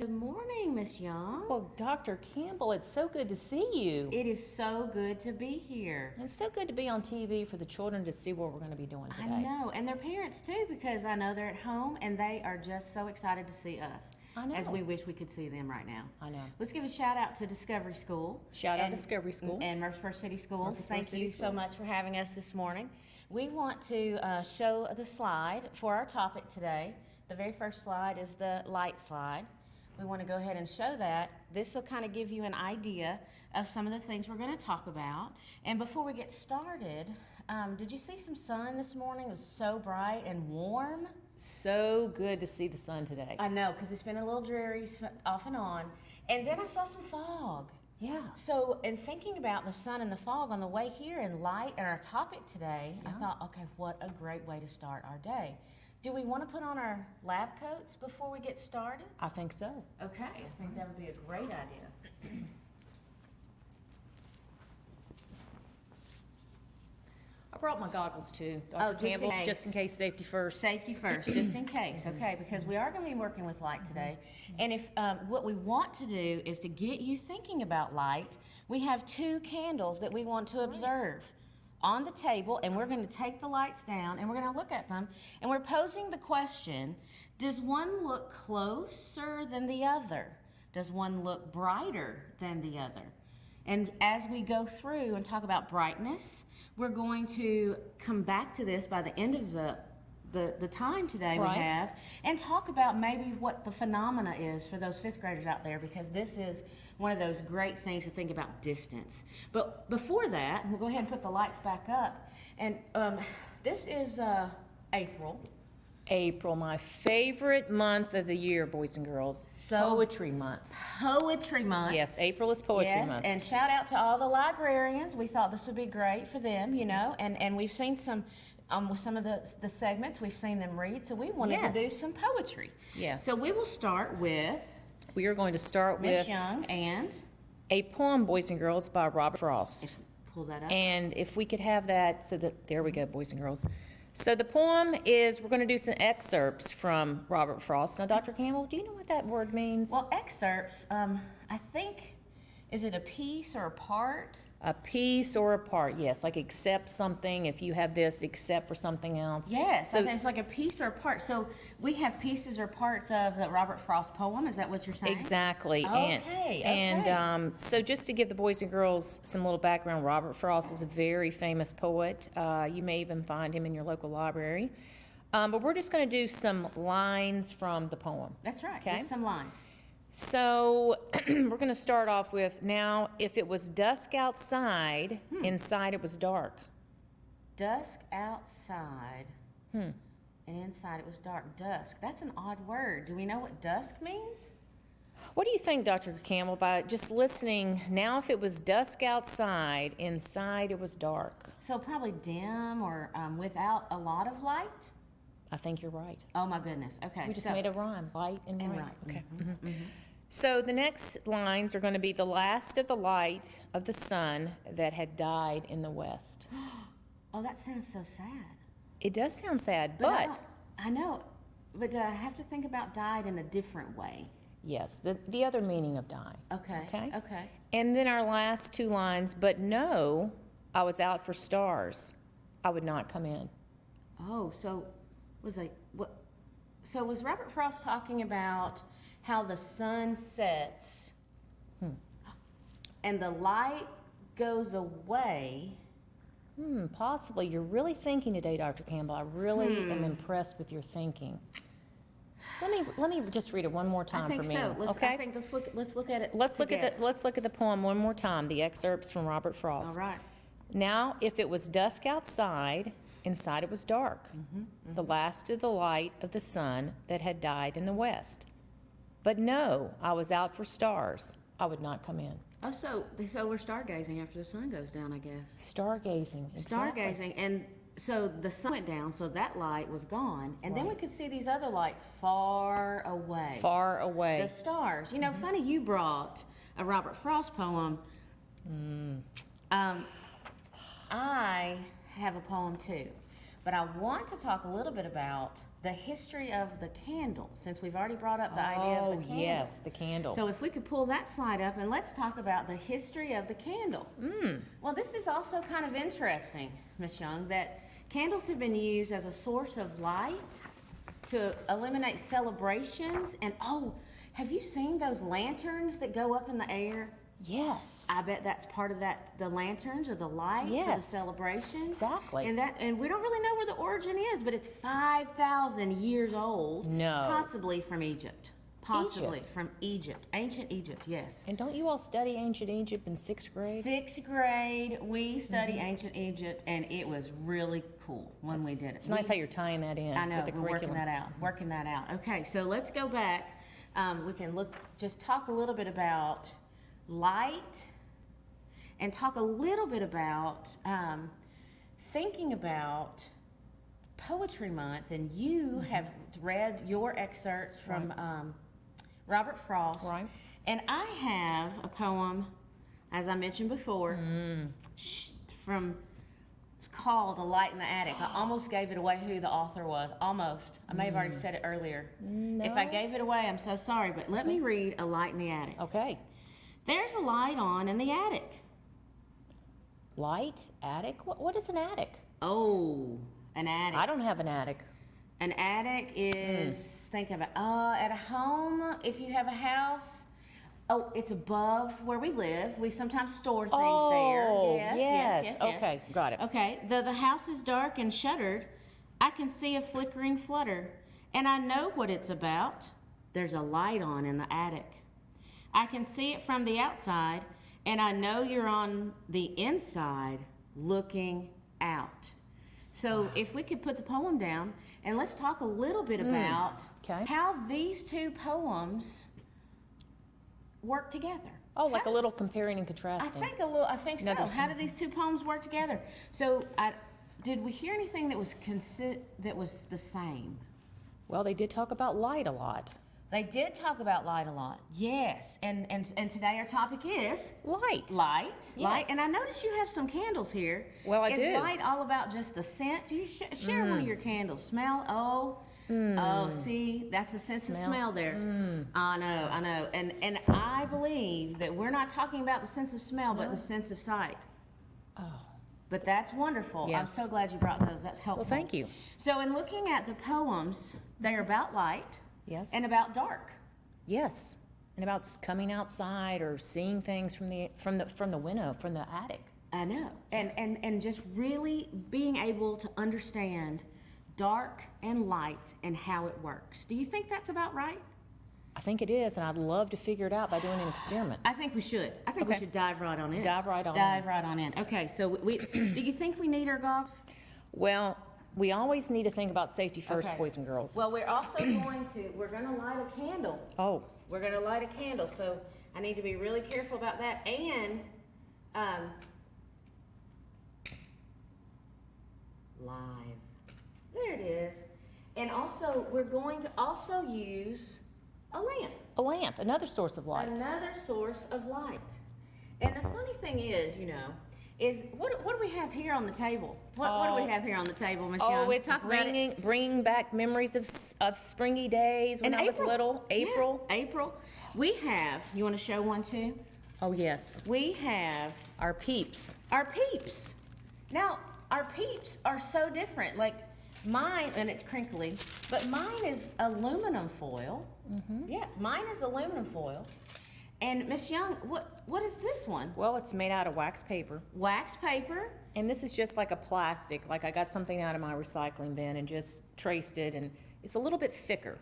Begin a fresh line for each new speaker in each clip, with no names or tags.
Good morning, Miss Young.
Well, Dr. Campbell, it's so good to see you.
It is so good to be here.
It's so good to be on TV for the children to see what we're going to be doing today.
I know, and their parents too, because I know they're at home and they are just so excited to see us.
I know.
As we wish we could see them right now.
I know.
Let's give a shout out to Discovery School.
Shout out Discovery School.
And Murfreesboro City Schools.
Murfreesboro
Thank
City
you so
Schools.
much for having us this morning. We want to show the slide for our topic today. The very first slide is the light slide. We want to go ahead and show that. This will kind of give you an idea of some of the things we're going to talk about. And before we get started, did you see some sun this morning? It was so bright and warm.
So good to see the sun today.
I know, because it's been a little dreary off and on. And then I saw some fog.
Yeah.
So, in thinking about the sun and the fog on the way here and light and our topic today, I thought, okay, what a great way to start our day. Do we want to put on our lab coats before we get started?
I think so.
Okay, I think that would be a great idea.
I brought my goggles too,
Oh,
Dr. Campbell, just in case, safety first.
Safety first, just in case, okay, because we are going to be working with light today. And if what we want to do is to get you thinking about light, we have two candles that we want to observe on the table, and we're going to take the lights down and we're going to look at them, and we're posing the question, does one look closer than the other? Does one look brighter than the other? And as we go through and talk about brightness, we're going to come back to this by the end of the time today we have, and talk about maybe what the phenomena is for those fifth graders out there, because this is one of those great things to think about distance. But before that, we'll go ahead and put the lights back up. And this is April.
April, my favorite month of the year, boys and girls. Poetry month.
Poetry month.
Yes, April is poetry month.
And shout out to all the librarians. We thought this would be great for them, you know, and we've seen some with some of the segments, we've seen them read, so we wanted to do some poetry.
Yes.
So we will start with
We are going to start
Miss
with
Young and
a poem, boys and girls, by Robert Frost.
Pull that up.
And if we could have that, so that, there we go, boys and girls. So the poem is, we're going to do some excerpts from Robert Frost. Now, Dr. Campbell, do you know what that word means?
Well, excerpts, I think, is it a piece or a part?
A piece or a part, yes, like accept something, if you have this, except for something else.
Yes,
So-
I think it's like a piece or a part. So we have pieces or parts of the Robert Frost poem. Is that what you're saying?
Exactly.
Okay,
And so just to give the boys and girls some little background, Robert Frost is a very famous poet. You may even find him in your local library. But we're just going to do some lines from the poem.
That's right.
Okay.
Just some lines.
So we're going to start off with, now, if it was dusk outside, inside it was dark.
Dusk outside,
Hmm.
and inside it was dark. Dusk. That's an odd word. Do we know what dusk means?
What do you think, Dr. Campbell, by just listening? Now, if it was dusk outside, inside it was dark.
So probably dim or without a lot of light?
I think you're right.
Oh my goodness. Okay.
We just made a rhyme, light and
And
right.
right.
Okay.
Mhm.
So the next lines are going to be the last of the light of the sun that had died in the west.
Oh, that sounds so sad.
It does sound sad,
I
but
don't- I know, but I have to think about died in a different way.
yes, the other meaning of die.
Okay.
Okay.
Okay.
And then our last two lines, but no, I was out for stars. I would not come in.
Oh, so was like what? So was Robert Frost talking about how the sun sets and the light goes away?
Possibly. You're really thinking today, Dr. Campbell. I really am impressed with your thinking. Let me just read it one more time
I think
for me.
so.
Okay.
I think let's look at it.
Let's look
together.
at the poem one more time. The excerpts from Robert Frost.
All right.
Now, if it was dusk outside, inside it was dark. The last of the light of the sun that had died in the west. But no, I was out for stars. I would not come in.
Oh, so we're stargazing after the sun goes down, I guess.
Stargazing. Exactly.
Stargazing, and so the sun went down, so that light was gone, and then we could see these other lights far away.
Far away.
The stars. You know, funny you brought a Robert Frost poem. I have a poem too. But I want to talk a little bit about the history of the candle, since we've already brought up the idea of the candle.
Oh, yes, the candle.
So if we could pull that slide up, and let's talk about the history of the candle. Well, this is also kind of interesting, Ms. Young, that candles have been used as a source of light to eliminate celebrations. And oh, have you seen those lanterns that go up in the air?
Yes.
I bet that's part of that, the lanterns or the light for the
Yes.
celebrations.
Exactly.
And we don't really know where the origin is, but it's 5,000 years old.
No.
Possibly from Egypt. Possibly from Egypt. Ancient Egypt, yes.
And don't you all study ancient Egypt in 6th grade?
6th grade, we study ancient Egypt, and it was really cool when we did it.
It's nice how you're tying that in
I know,
with the
we're
curriculum.
working that out. Okay, so let's go back. We can just talk a little bit about light, and talk a little bit about thinking about Poetry Month. And you have read your excerpts from Robert Frost.
Right.
And I have a poem, as I mentioned before, it's called A Light in the Attic. I almost gave it away who the author was. Almost. I may have already said it earlier.
No.
If I gave it away, I'm so sorry, but let me read A Light in the Attic.
Okay.
There's a light on in the attic.
Light? Attic? What is an attic?
Oh, an attic.
I don't have an attic.
An attic is, think of it, at a home, if you have a house, it's above where we live. We sometimes store things there.
Oh,
Yes.
Okay, got it.
Okay, the house is dark and shuttered. I can see a flickering flutter, and I know what it's about. There's a light on in the attic. I can see it from the outside, and I know you're on the inside looking out. So if we could put the poem down, and let's talk a little bit about
Okay.
how these two poems work together.
Oh, like
How-
a little comparing and
I
contrasting.
think so.
there's-
How do these two poems work together? So did we hear anything that was the same?
Well, they did talk about light a lot.
They did talk about light a lot. Yes. And today our topic is
Light.
light.
Yes.
And I noticed you have some candles here.
Well, I
is
do.
light all about just the scent? You share one of your candles. Smell. Oh, see, that's the sense of smell there. I know. And I believe that we're not talking about the sense of smell, but the sense of sight.
Oh,
But that's wonderful. I'm
Yes.
so glad you brought those. That's helpful.
well, thank you.
So in looking at the poems, they're about light
Yes.
and about dark.
Yes. And about coming outside or seeing things from the window, from the attic.
I know. And just really being able to understand dark and light and how it works. Do you think that's about right?
I think it is, and I'd love to figure it out by doing an experiment.
I think we should. I think we
Okay.
should dive right on in.
Dive right on
Dive
in.
right on in. Okay, so do you think we need our goggles?
Well, we always need to think about safety first,
Okay.
boys and girls.
Well, we're also we're going to light a candle.
Oh,
We're going to light a candle, so I need to be really careful about that. And live. There it is. And also, we're going to also use a lamp.
a lamp, another source of light.
Another source of light. And the funny thing is, is what do we have here on the table? What do we have here on the table, Miss Young?
Oh, it's
Talk about it.
bringing back memories of springy days when
And
I was little.
Yeah,
April.
April. We have, you want to show one too?
Oh, yes.
We have
Our peeps.
our peeps. Now, our peeps are so different. Like mine, and it's crinkly, but mine is aluminum foil. Yeah, mine is aluminum foil. And Miss Young, what is this one?
Well, it's made out of wax paper.
Wax paper.
And this is just like a plastic. Like I got something out of my recycling bin and just traced it, and it's a little bit thicker.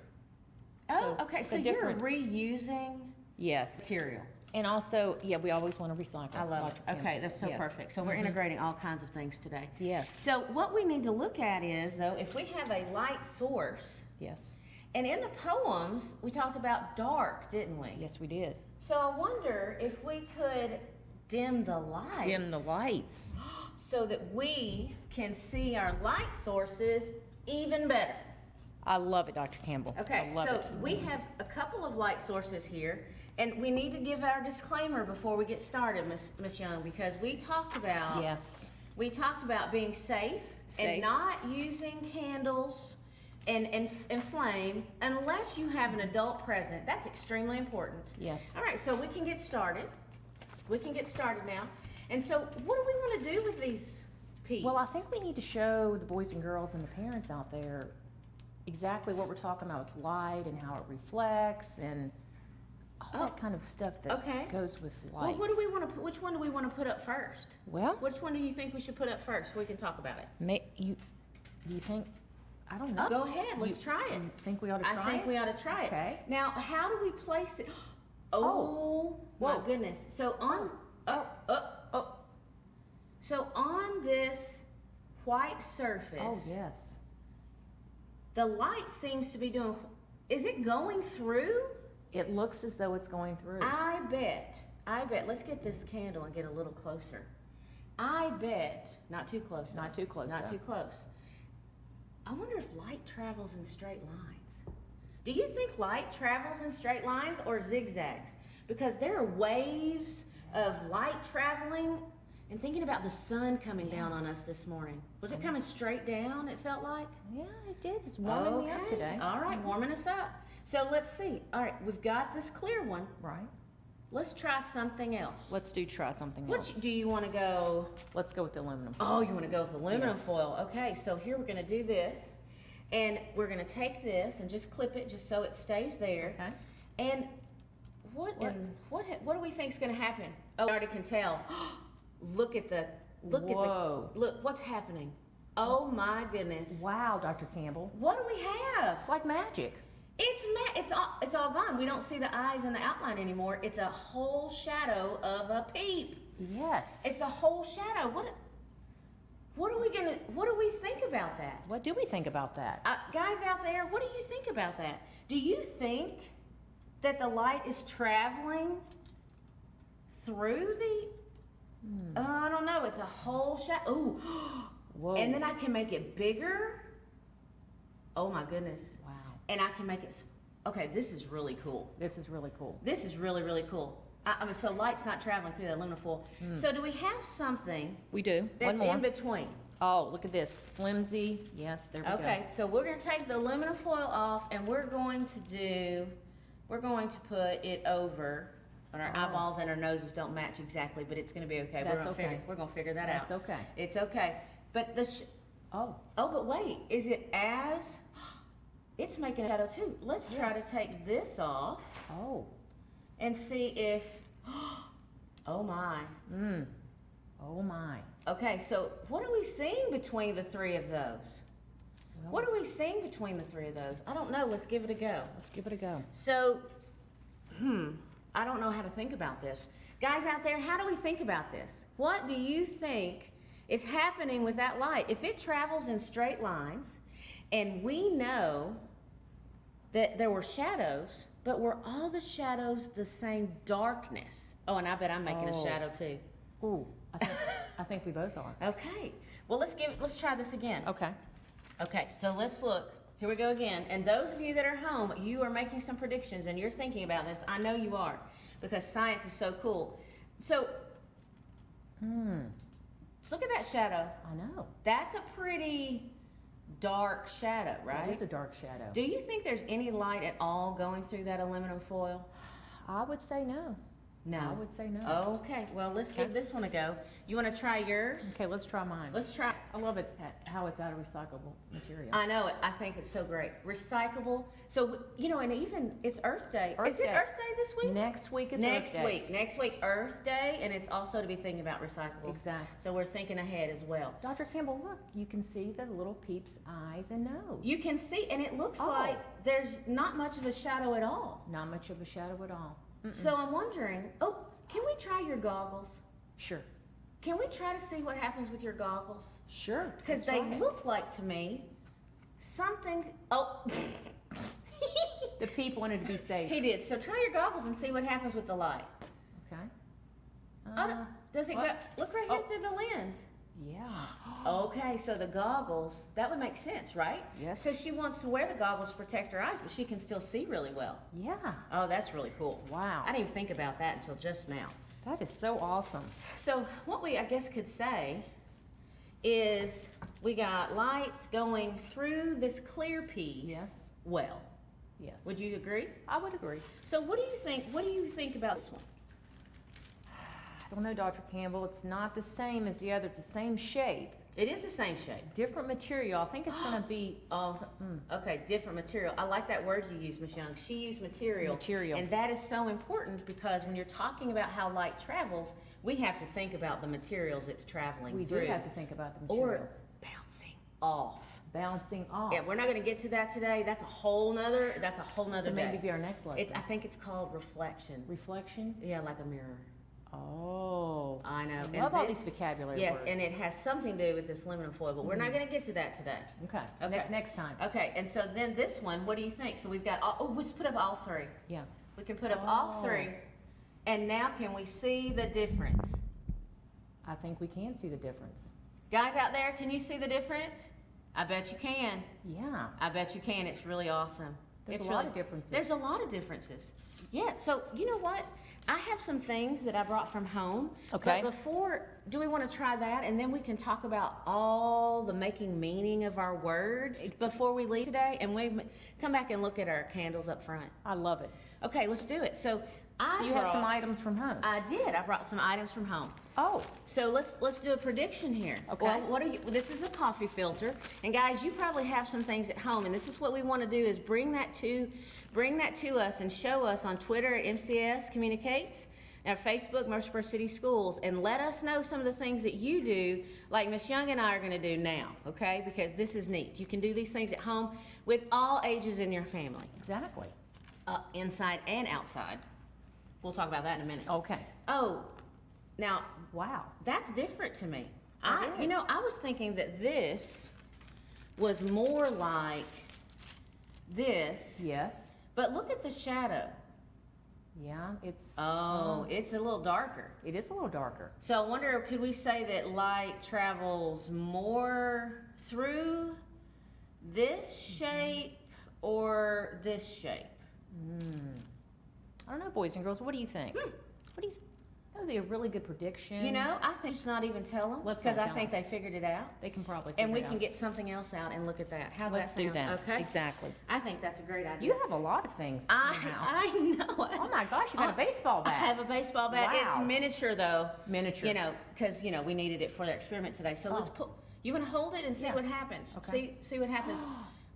Oh,
So,
okay.
it's
So
a
you're
different-
reusing
Yes.
material.
And also, yeah, we always want to recycle.
I love it.
Dr. Campbell.
Okay, that's so
Yes.
perfect. So we're integrating all kinds of things today.
Yes.
So what we need to look at is, though, if we have a light source,
Yes.
and in the poems, we talked about dark, didn't we?
Yes, we did.
So I wonder if we could dim the lights.
Dim the lights.
So that we can see our light sources even better.
I love it, Dr. Campbell.
Okay,
I love
so
it.
we have a couple of light sources here, and we need to give our disclaimer before we get started, Miss Young, because we talked about
Yes.
We talked about being safe.
Safe.
And not using candles and flame unless you have an adult present. That's extremely important.
Yes.
All right, so we can get started. We can get started now. And so what do we want to do with these peeps?
Well, I think we need to show the boys and girls and the parents out there exactly what we're talking about with light and how it reflects and all that kind of stuff that goes with light.
Well, what do we want to put, which one do we want to put up first?
Well,
Which one do you think we should put up first? We can talk about it.
do you think, I don't know.
Go ahead, let's try it.
You think we ought to try it?
I think we ought to try
Okay.
it. Now, how do we place it? Oh, my
Whoa.
goodness. So on, So on this white surface,
Oh, yes.
the light seems to be doing, is it going through?
It looks as though it's going through.
I bet, let's get this candle and get a little closer. I bet, not too close.
Not too close,
Not
though.
too close. I wonder if light travels in straight lines. Do you think light travels in straight lines or zigzags? Because there are waves of light traveling, and thinking about the sun coming down on us this morning. Was it coming straight down, it felt like?
Yeah, it did. It's warming me up today.
All right, warming us up. So let's see. All right, we've got this clear one.
Right.
Let's try something else.
Let's try something
Which
else.
do you want to go?
Let's go with the aluminum.
Oh, you want to go with aluminum
Yes.
foil. Okay, so here we're going to do this. And we're going to take this and just clip it just so it stays there.
Okay.
And what do we think is going to happen? Oh, I already can tell. Look at
Whoa.
look what's happening. Oh my goodness.
Wow, Dr. Campbell.
What do we have?
It's like magic.
It's all gone. We don't see the eyes and the outline anymore. It's a whole shadow of a peep.
Yes.
It's a whole shadow. What do we think about that?
What do we think about that?
Guys out there, what do you think about that? Do you think that the light is traveling through the? I don't know. It's a whole shadow. Ooh.
Whoa.
And then I can make it bigger. Oh my goodness.
Wow.
And I can make it. Okay, this is really cool.
This is really cool.
This is really, really cool. So light's not traveling through the aluminum foil. So do we have something
We do.
that's
One more.
in between?
Oh, look at this. Flimsy. Yes, there we go.
Okay, so we're going to take the aluminum foil off and we're going to put it over, and our eyeballs and our noses don't match exactly, but it's going to be okay.
That's okay.
We're going to figure that out.
That's okay.
It's okay. But
Oh.
but wait, is it it's making a shadow too. Let's try to
Yes.
take this off
Oh.
and see if, oh my.
Oh my.
Okay, so what are we seeing between the three of those?
Well,
What are we seeing between the three of those? I don't know. Let's give it a go.
Let's give it a go.
So, I don't know how to think about this. Guys out there, how do we think about this? What do you think is happening with that light? If it travels in straight lines, and we know that there were shadows, but were all the shadows the same darkness? Oh, and I bet I'm making a
Oh.
shadow too.
Ooh, I think we both are.
Okay. Well, let's try this again.
Okay.
Okay, so let's look. Here we go again. And those of you that are home, you are making some predictions and you're thinking about this. I know you are, because science is so cool. So, look at that shadow.
I know.
That's a pretty dark shadow, right?
It is a dark shadow.
Do you think there's any light at all going through that aluminum foil?
I would say no.
No.
I would say no.
Okay, well, let's give this one a go. You want to try yours?
Okay, let's try mine.
Let's try.
I love it how it's out of recyclable material.
I know it. I think it's so great. Recyclable. So, and even it's Earth Day.
Earth
Is it
Day.
Earth Day this week?
Next week is
Next
Earth Day.
week. Next week, Earth Day, and it's also to be thinking about recyclables.
Exactly.
So we're thinking ahead as well.
Dr. Campbell, look, you can see the little peep's eyes and nose.
You can see, and it looks
Oh.
like there's not much of a shadow at all.
Not much of a shadow at all.
So I'm wondering, can we try your goggles?
Sure.
Can we try to see what happens with your goggles?
Sure.
Because
Let's
they
try it.
look like to me something.
The peep wanted to be safe.
He did. So try your goggles and see what happens with the light.
Okay.
Does it go?
what?
Look right here through the lens.
Yeah.
Okay, so the goggles, that would make sense, right?
Yes.
So she wants to wear the goggles to protect her eyes, but she can still see really well.
Yeah.
Oh, that's really cool.
Wow.
I didn't even think about that until just now.
That is so awesome.
So what we, I guess, could say is we got light going through this clear piece.
Yes.
Well,
Yes.
would you agree?
I would agree.
So what do you think? What do you think about this one?
I don't know, Dr. Campbell. It's not the same as the other. It's the same shape.
It is the same shape.
Different material. I think it's going to be.
Okay, different material. I like that word you used, Miss Young. She used material.
Material.
And that is so important because when you're talking about how light travels, we have to think about the materials it's traveling
We
through.
do have to think about the
Or
materials.
bouncing off.
Bouncing off.
Yeah, we're not going to get to that today. That's a whole nother
Could
day.
maybe be our next lesson.
I think it's called reflection.
Reflection.
Yeah, like a mirror.
Oh.
I know.
I love all these vocabulary
Yes,
words.
and it has something to do with this aluminum foil, but we're not going to get to that today.
Okay.
Okay.
Next time.
Okay, and so then this one, what do you think? So we've got, let's put up all three.
Yeah.
We can put up all three. And now can we see the difference?
I think we can see the difference.
Guys out there, can you see the difference? I bet you can.
Yeah.
I bet you can. It's really awesome.
There's
It's
a lot
really-
of differences.
There's a lot of differences. Yeah, so you know what? I have some things that I brought from home.
Okay.
But before, do we want to try that? And then we can talk about all the making meaning of our words before we leave today. And we come back and look at our candles up front.
I love it.
Okay, let's do it. So
So you have some items from home.
I did. I brought some items from home.
Oh.
So let's do a prediction here.
Okay.
Well, what are you? This is a coffee filter, and guys, you probably have some things at home, and this is what we want to do: is bring that to us and show us on Twitter at MCS Communicates, our Facebook Murfreesboro City Schools, and let us know some of the things that you do, like Miss Young and I are going to do now. Okay, because this is neat. You can do these things at home with all ages in your family,
Exactly.
inside and outside. We'll talk about that in a minute.
Okay.
Oh, now
Wow.
that's different to me.
It is.
I was thinking that this was more like this,
Yes.
but look at the shadow.
Yeah. It's.
Oh, it's a little darker.
It is a little darker.
So I wonder, could we say that light travels more through this shape or this shape?
I don't know, boys and girls. What do you think? What do you? That would be a really good prediction.
You know, I think just not even tell them
Let's
because
not
I
tell
think
them.
they figured it out.
They can probably.
And we
figure it
can
out.
get something else out and look at that. How's
Let's
that
do
sound?
that.
Okay.
Exactly.
I think that's a great idea.
You have a lot of things in your house.
I know it.
Oh my gosh, you got a baseball bat.
I have a baseball bat.
Wow.
It's miniature though.
Miniature.
You know, because you know we needed it for the experiment today. So let's put. You want to hold it and see
Yeah.
what happens.
Okay.
See what happens.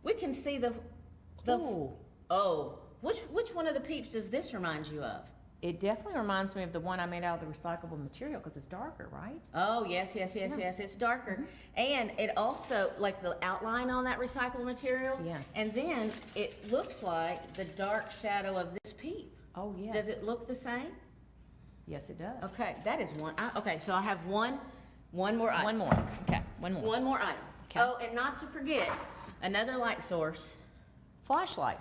We can see the.
Ooh.
Oh, which one of the peeps does this remind you of?
It definitely reminds me of the one I made out of the recyclable material because it's darker, right?
Oh yes. It's darker, and it also like the outline on that recycled material.
Yes.
And then it looks like the dark shadow of this peep.
Oh yes.
Does it look the same?
Yes, it does.
Okay, that is one. Okay, so I have one more item.
One more. Okay. One more.
One more item.
Okay.
Oh, and not to forget, another light source.
Flashlight.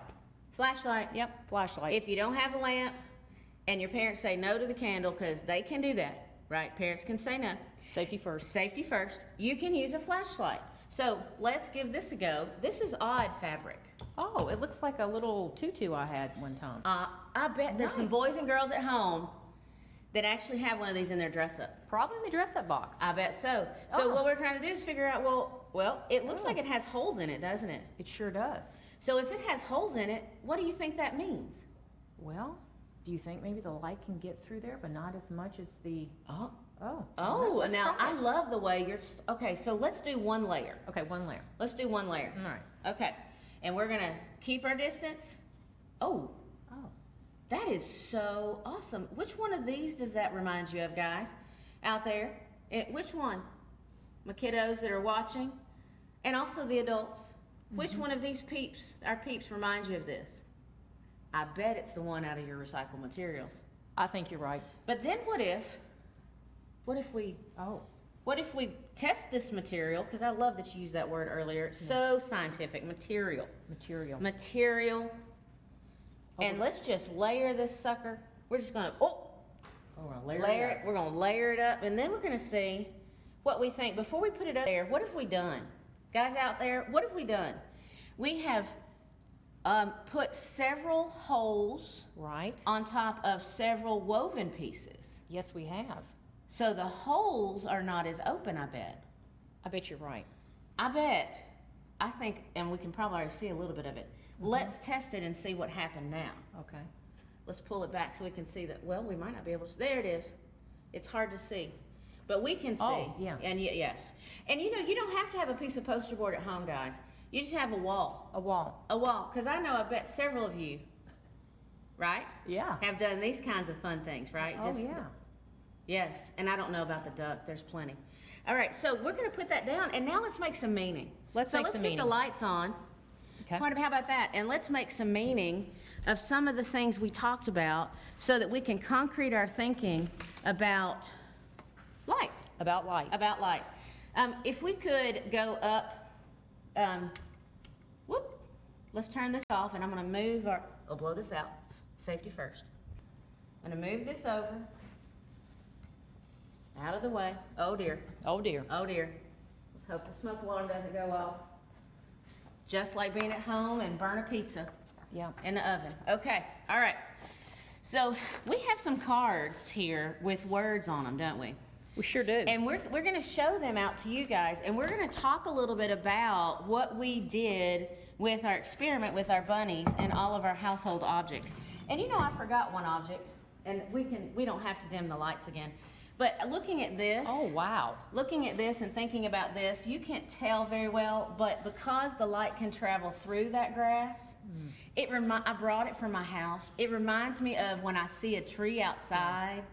Flashlight.
Yep. Flashlight.
If you don't have a lamp and your parents say no to the candle, because they can do that, right? Parents can say no.
Safety first.
Safety first. You can use a flashlight. So let's give this a go. This is odd fabric.
Oh, it looks like a little tutu I had one time.
I bet there's some
Nice.
boys and girls at home that actually have one of these in their dress up.
Probably in the dress-up box.
I bet so. So
Oh.
what we're trying to do is figure out, well, it looks like it has holes in it, doesn't it?
It sure does.
So if it has holes in it, what do you think that means?
Well, do you think maybe the light can get through there, but not as much as the?
Oh,
Oh. Let's
now
try
I
it.
love the way okay, so let's do one layer.
Okay, one layer.
Let's do one layer.
All right.
Okay, and we're gonna keep our distance. Oh,
Oh.
that is so awesome. Which one of these does that remind you of, guys? Out there? Which one? My kiddos that are watching, and also the adults. Which one of these peeps, our peeps, reminds you of this? I bet it's the one out of your recycled materials.
I think you're right.
But then what if we test this material, because I love that you used that word earlier, it's so scientific, material.
Material.
And let's just layer this sucker. We're just gonna,
Oh, we're gonna layer it up.
we're gonna layer it up, and then we're gonna see what we think. Before we put it up there, what have we done? Guys out there, what have we done? We have put several holes
Right.
on top of several woven pieces.
Yes, we have.
So the holes are not as open, I bet.
I bet you're right.
I think, and we can probably already see a little bit of it. Let's test it and see what happened now.
Okay.
Let's pull it back so we can see that. Well, we might not be able to. There it is. It's hard to see, but we can see.
Oh, yeah.
And yes. And you don't have to have a piece of poster board at home, guys. You just have a wall.
A wall.
A wall. Because I know, I bet several of you, right,
Yeah.
have done these kinds of fun things, right?
Oh, yeah.
Yes. And I don't know about the duck. There's plenty. All right. So we're going to put that down, and now let's make some meaning.
Let's make some
get
meaning.
the lights on.
Okay.
How about that? And let's make some meaning of some of the things we talked about so that we can concrete our thinking about light.
About light.
About light. If we could go up, let's turn this off, and I'm going to move I'll blow this out. Safety first. I'm going to move this over. Out of the way. Oh dear.
Oh, dear.
Oh dear. Let's hope the smoke alarm doesn't go off. Just like being at home and burn a pizza
Yeah.
in the oven. Okay, all right. So we have some cards here with words on them, don't we?
We sure do.
And we're going to show them out to you guys, and we're going to talk a little bit about what we did with our experiment with our bunnies and all of our household objects. And I forgot one object, and we don't have to dim the lights again. But looking at this,
Oh, wow.
looking at this and thinking about this, you can't tell very well, but because the light can travel through that grass, I brought it from my house. It reminds me of when I see a tree outside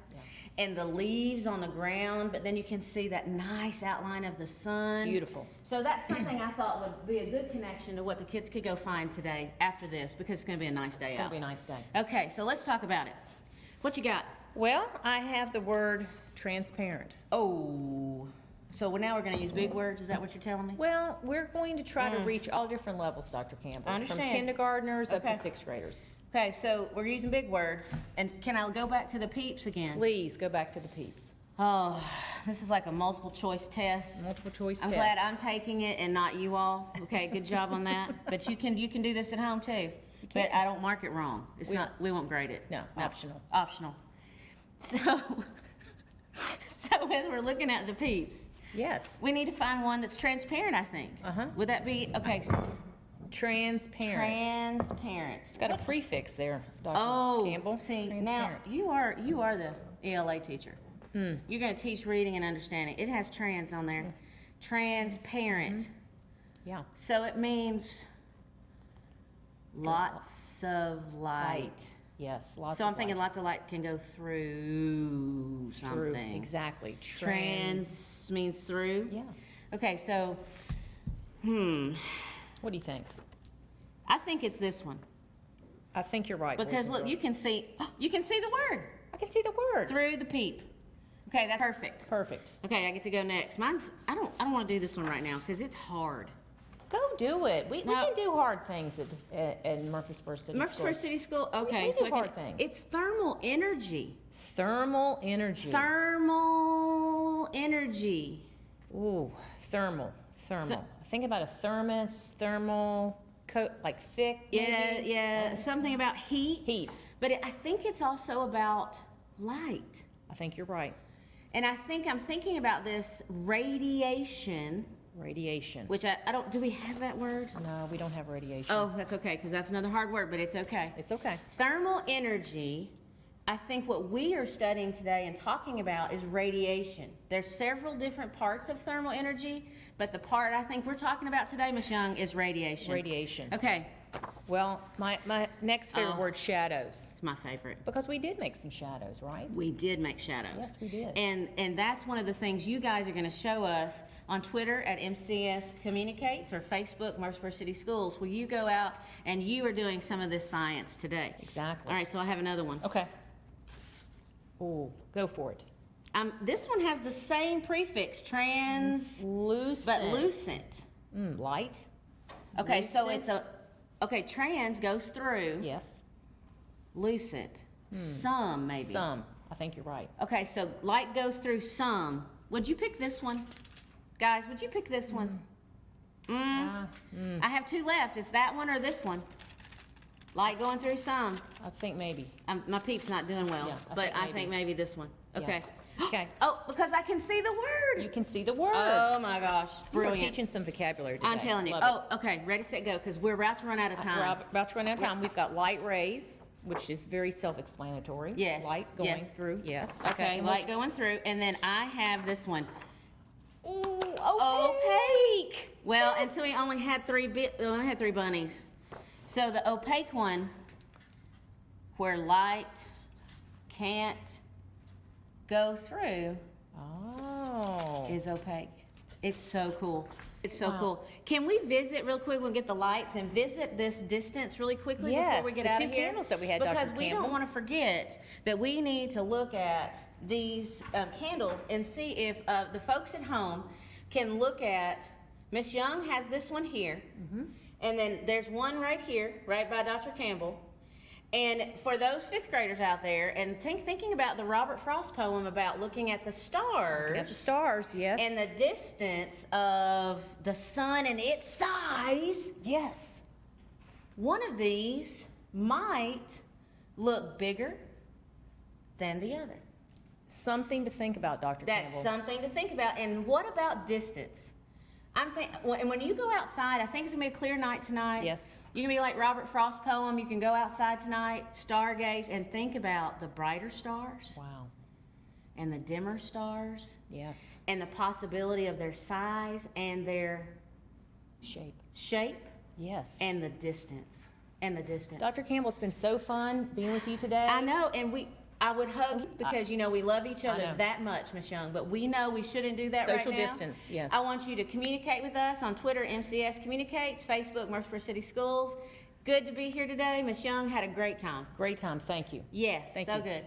and the leaves on the ground, but then you can see that nice outline of the sun.
Beautiful.
So that's something I thought would be a good connection to what the kids could go find today after this, because it's going to be a nice day
It'll
out.
be a nice day.
Okay, so let's talk about it. What you got?
Well, I have the word transparent.
Oh, so now we're going to use big words? Is that what you're telling me?
Well, we're going to try to reach all different levels, Dr. Campbell.
I understand.
From kindergartners up
Okay.
to 6th graders.
Okay, so we're using big words. And can I go back to the peeps again?
Please go back to the peeps.
Oh, this is like a multiple choice test.
Multiple choice
I'm
test.
glad I'm taking it and not you all. Okay, good job on that. But you can do this at home too. But I don't mark it wrong. We won't grade it.
No, optional.
Optional. So as we're looking at the peeps,
Yes.
we need to find one that's transparent, I think.
Uh-huh.
Would that be okay? So
Transparent.
transparent.
It's got a prefix there, Dr.
Oh,
Campbell.
see, now
Transparent.
you are the ELA teacher.
Mm.
You're going to teach reading and understanding. It has trans on there. Transparent.
Yeah.
So it means lots of light.
Yes, lots
So
of
I'm thinking
light.
lots of light can go through
Through.
something.
Exactly.
Trans means through.
Yeah.
Okay, so
What do you think?
I think it's this one.
I think you're right. boys
Because
and
look, you
girls.
can see the word
I can see the word.
through the peep. Okay, that's perfect.
Perfect.
Okay, I get to go next. I don't want to do this one right now because it's hard.
Go do it. We
No.
can do hard things at Murfreesboro City
Murfreesboro
School.
City School. Okay,
we do
I
hard things.
It's thermal energy.
Thermal energy.
Thermal energy.
Ooh, thermal. Think about a thermos, thermal, like thick.
Yeah,
maybe?
yeah. Something about heat.
Heat.
But I think it's also about light.
I think you're right.
And I think I'm thinking about this radiation,
Radiation.
which I don't. Do we have that word?
No, we don't have radiation.
Oh, that's okay, because that's another hard word, but it's okay.
It's okay.
Thermal energy, I think what we are studying today and talking about is radiation. There's several different parts of thermal energy, but the part I think we're talking about today, Ms. Young, is radiation.
Radiation.
Okay,
Well, my next favorite
Oh.
word, shadows.
it's my favorite.
Because we did make some shadows, right?
We did make shadows.
Yes, we did.
And that's one of the things you guys are going to show us on Twitter at MCS Communicates or Facebook, Murfreesboro City Schools, where you go out and you are doing some of this science today.
Exactly.
All right, so I have another one.
Okay. Ooh, go for it.
This one has the same prefix,
Lucent.
but lucent.
Light.
Okay, so
Lucent.
it's trans goes through.
Yes.
Lucent. Some, maybe.
Some. I think you're right.
Okay, so light goes through some. Would you pick this one? Guys, would you pick this one? I have two left. It's that one or this one. Light going through some.
I think maybe.
My peep's not doing well,
Yeah, I
but
think
I
maybe.
think maybe this one.
Yeah.
Okay.
Okay.
Oh, because I can see the word.
You can see the word.
Oh my gosh,
We're
brilliant.
teaching some vocabulary today.
I'm telling you.
Love
Oh, okay, ready, set, go, because we're about to run out of
it.
time.
We're about to run out of time. We've got light rays, which is very self-explanatory.
Yes,
Light going
yes.
through. Yes.
Okay,
and
light going through, and then I have this one.
Ooh,
Opaque. Well, and so we only had three bunnies. So the opaque one, where light can't go through,
Oh.
is opaque. It's so cool. It's so
Wow.
cool. Can we visit real quick? We'll get the lights and visit this distance really quickly
Yes,
before we get
the
out
two
of here.
candles that we had,
because
Dr.
we
Campbell.
don't want to forget that we need to look at these candles and see if the folks at home can look at. Miss Young has this one here, and then there's one right here, right by Dr. Campbell. And for those fifth graders out there, and thinking about the Robert Frost poem about looking at the stars.
Looking at the stars, yes.
And the distance of the sun and its size,
yes.
one of these might look bigger than the other.
Something to think about, Dr.
That's
Campbell.
something to think about. And what about distance? When you go outside, I think it's gonna be a clear night tonight.
Yes.
You can be like Robert Frost poem. You can go outside tonight, stargaze, and think about the brighter stars
Wow.
and the dimmer stars
Yes.
and the possibility of their size and their shape
Yes.
and the distance.
Dr. Campbell, it's been so fun being with you today.
I know, and I would hope, because we love each
I
other
know.
that much, Miss Young, but we know we shouldn't do that
Social
right now.
distance, yes.
I want you to communicate with us on Twitter, MCS Communicates, Facebook, Murfreesboro City Schools. Good to be here today. Miss Young had a great time.
Great time. Thank you.
Yes,
Thank
so
you.
good.